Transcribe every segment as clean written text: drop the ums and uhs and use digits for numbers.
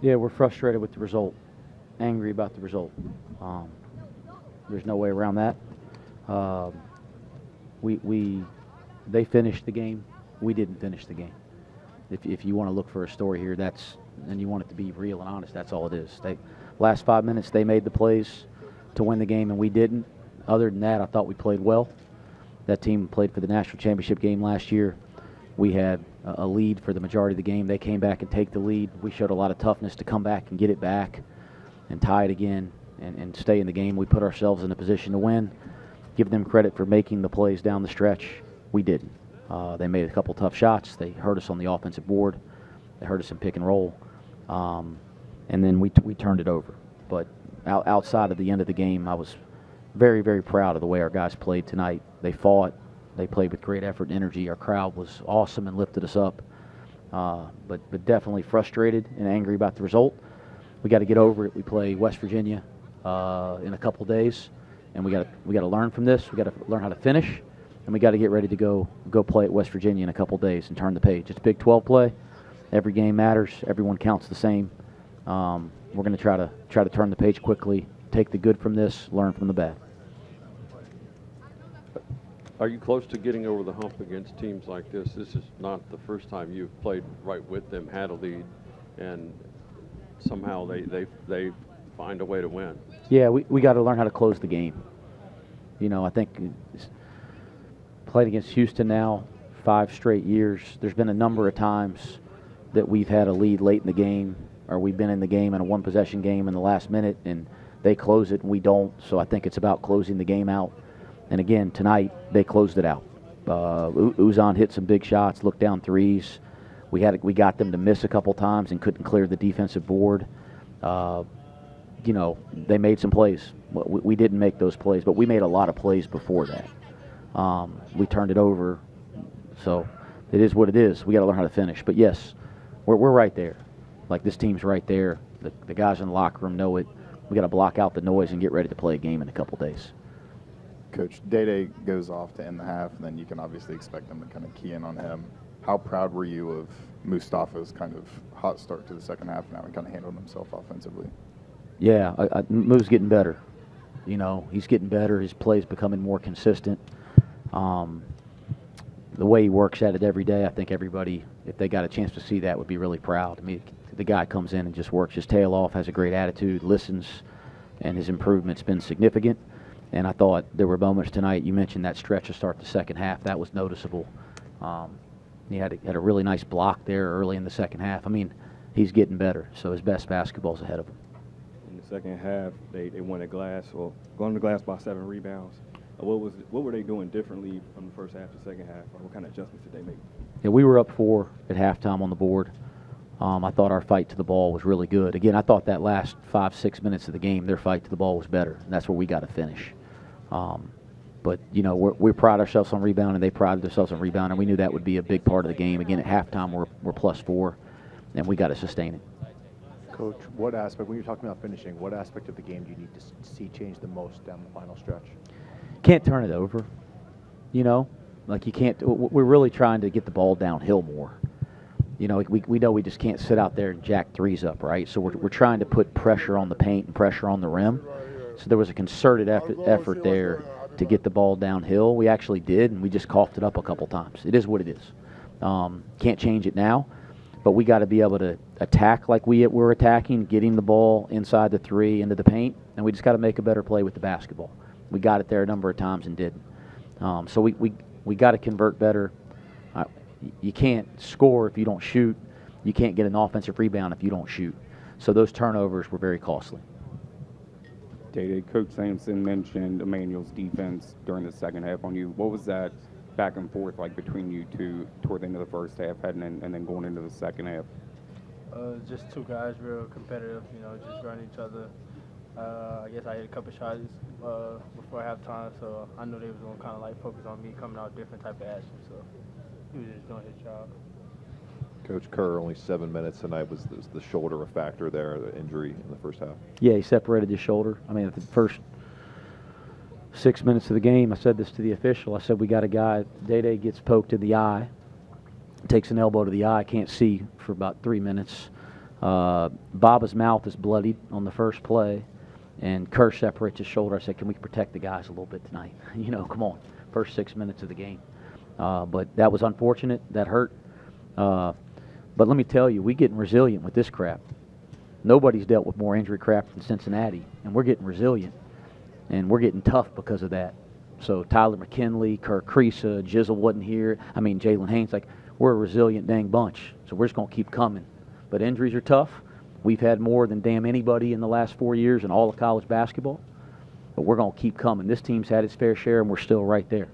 Yeah, we're frustrated with the result, angry about the result. Um, there's no way around that. Um, we they finished the game. We didn't finish the game. If you want to look for a story here, and you want it to be real and honest, that's all it is. Last 5 minutes they made the plays to win the game, and we didn't. Other than that, I thought we played well. That team played for the national championship game last year. We had a lead for the majority of the game. They came back and take the lead. We showed a lot of toughness to come back and get it back and tie it again and stay in the game. We put ourselves in a position to win. Give them credit for making the plays down the stretch. We didn't. They made a couple tough shots. They hurt us on the offensive board. They hurt us in pick and roll. And then we turned it over. But outside of the end of the game, I was very, very proud of the way our guys played tonight. They fought. They played with great effort and energy. Our crowd was awesome and lifted us up. But definitely frustrated and angry about the result. We got to get over it. We play West Virginia in a couple days, and we got to learn from this. We got to learn how to finish, and we got to get ready to go play at West Virginia in a couple days and turn the page. It's Big 12 play. Every game matters. Everyone counts the same. We're going to try to turn the page quickly, take the good from this, learn from the bad. Are you close to getting over the hump against teams like this? This is not the first time you've played right with them, had a lead, and somehow they find a way to win. Yeah, we got to learn how to close the game. You know, I think played against Houston now 5 straight years. There's been a number of times that we've had a lead late in the game, or we've been in the game in a one-possession game in the last minute, and they close it and we don't. So I think it's about closing the game out. And again, tonight, they closed it out. Uzan hit some big shots, looked down threes. We got them to miss a couple times and couldn't clear the defensive board. You know, they made some plays. We didn't make those plays, but we made a lot of plays before that. We turned it over. So it is what it is. We got to learn how to finish. But, yes, we're right there. Like, this team's right there. The guys in the locker room know it. We got to block out the noise and get ready to play a game in a couple days. Coach, Day goes off to end the half, and then you can obviously expect them to kind of key in on him. How proud were you of Moustapha's kind of hot start to the second half now and kind of handled himself offensively? Yeah, Moo's getting better. You know, he's getting better. His play's becoming more consistent. The way he works at it every day, I think everybody, if they got a chance to see that, would be really proud. I mean, the guy comes in and just works his tail off, has a great attitude, listens, and his improvement's been significant. And I thought there were moments tonight. You mentioned that stretch to start the second half. That was noticeable. He had a really nice block there early in the second half. I mean, he's getting better, so his best basketball's ahead of him. In the second half, they won the glass, or going to the glass by 7 rebounds. What were they doing differently from the first half to second half? Or what kind of adjustments did they make? Yeah, we were up 4 at halftime on the board. I thought our fight to the ball was really good. Again, I thought that last 5-6 minutes of the game, their fight to the ball was better, and that's where we got to finish. But, you know, we pride ourselves on rebounding. They prided themselves on rebounding. We knew that would be a big part of the game. Again, at halftime, we're +4, and we got to sustain it. Coach, what aspect, when you're talking about finishing, what aspect of the game do you need to see change the most down the final stretch? Can't turn it over. You know, like you can't. We're really trying to get the ball downhill more. You know, we know we just can't sit out there and jack threes up, right? So we're trying to put pressure on the paint and pressure on the rim. So there was a concerted effort there to get the ball downhill. We actually did, and we just coughed it up a couple times. It is what it is. Can't change it now, but we got to be able to attack like we're attacking, getting the ball inside the 3 into the paint, and we just got to make a better play with the basketball. We got it there a number of times and didn't. So we got to convert better. You can't score if you don't shoot. You can't get an offensive rebound if you don't shoot. So those turnovers were very costly. Day, Coach Sampson mentioned Emmanuel's defense during the second half on you. What was that back and forth like between you two toward the end of the first half, heading in, and then going into the second half? Just 2 guys real competitive, you know, just running each other. I guess I hit a couple shots before halftime, so I knew they was going to kind of like focus on me coming out different type of action. So he was just doing his job. Coach Kerr, only 7 minutes tonight. Was the shoulder a factor there, the injury in the first half? Yeah, he separated his shoulder. I mean, at the first 6 minutes of the game, I said this to the official. I said, we got a guy, Day gets poked in the eye, takes an elbow to the eye, can't see for about 3 minutes. Baba's mouth is bloodied on the first play, and Kerr separates his shoulder. I said, can we protect the guys a little bit tonight? You know, come on, first 6 minutes of the game. But that was unfortunate. That hurt. But let me tell you, we getting resilient with this crap. Nobody's dealt with more injury crap than Cincinnati, and we're getting resilient, and we're getting tough because of that. So Tyler McKinley, Kirk Creasa, Jizzle wasn't here. I mean, Jalen Haynes, like, we're a resilient dang bunch. So we're just going to keep coming. But injuries are tough. We've had more than damn anybody in the last 4 years in all of college basketball. But we're going to keep coming. This team's had its fair share, and we're still right there.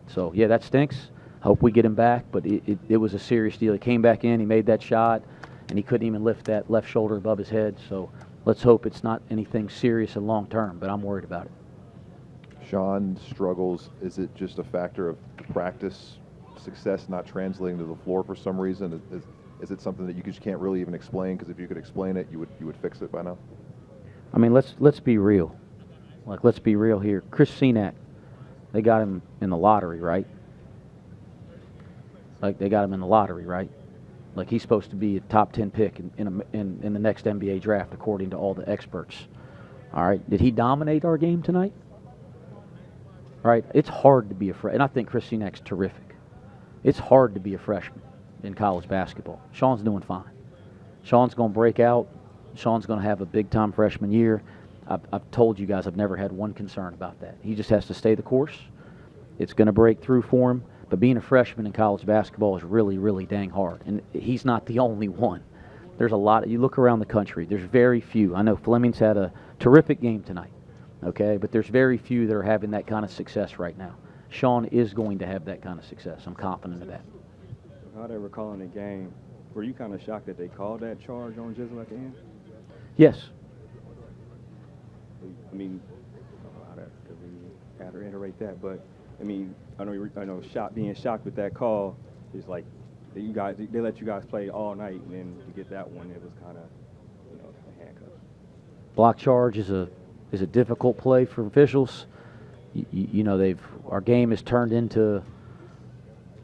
So, yeah, that stinks. Hope we get him back, but it was a serious deal. He came back in, he made that shot, and he couldn't even lift that left shoulder above his head. So let's hope it's not anything serious and long term, but I'm worried about it. Sean struggles. Is it just a factor of practice success not translating to the floor for some reason? Is it something that you just can't really even explain? Because if you could explain it, you would fix it by now. I mean, let's be real. Like, let's be real here. Chris Cenac, they got him in the lottery, right? Like, they got him in the lottery, right? Like, he's supposed to be a top 10 pick in the next NBA draft, according to all the experts. All right, did he dominate our game tonight? All right, it's hard to be a freshman, and I think Chris Senac's terrific. It's hard to be a freshman in college basketball. Sean's doing fine. Sean's going to break out. Sean's going to have a big-time freshman year. I've told you guys I've never had one concern about that. He just has to stay the course. It's going to break through for him. But being a freshman in college basketball is really, really dang hard. And he's not the only one. There's a lot. You look around the country, there's very few. I know Fleming's had a terrific game tonight, okay? But there's very few that are having that kind of success right now. Sean is going to have that kind of success. I'm confident of that. How they were calling the game, were you kind of shocked that they called that charge on Jizzle at the end? Yes. I mean, I don't know how to have to reiterate that, but I mean, I know being shocked with that call is like they let you guys play all night, and then to get that one, it was kind of, a handcuff. Block charge is a difficult play for officials. You know, our game has turned into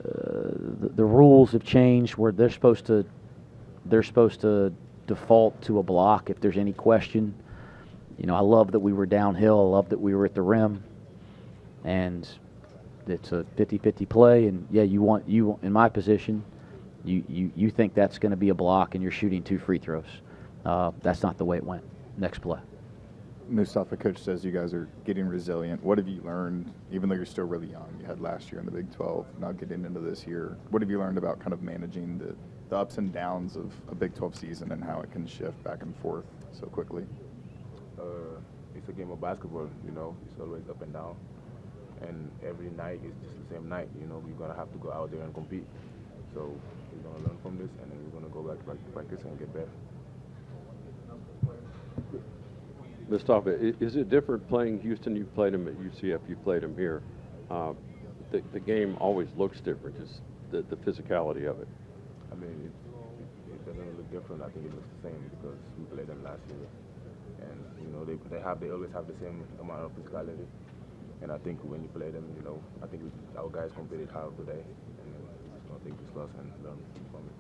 the rules have changed where they're supposed to default to a block if there's any question. You know, I love that we were downhill. I love that we were at the rim, and it's a 50-50 play. And yeah, you in my position, you think that's going to be a block, and you're shooting 2 free throws. That's not the way it went. Next play. Moustapha, coach says you guys are getting resilient. What have you learned, even though you're still really young? You had last year in the Big 12, now getting into this year. What have you learned about kind of managing the ups and downs of a Big 12 season and how it can shift back and forth so quickly? It's a game of basketball, it's always up and down. And every night is just the same night, we're going to have to go out there and compete. So we're going to learn from this, and then we're going to go back to practice and get better. Moustapha, is it different playing Houston? You played him at UCF, you played him here. The game always looks different, just the physicality of it. I mean, it doesn't look different. I think it looks the same because we played them last year. And, they always have the same amount of physicality. And I think when you play them, I think our guys competed hard today. And we're just going to take this loss and learn from it.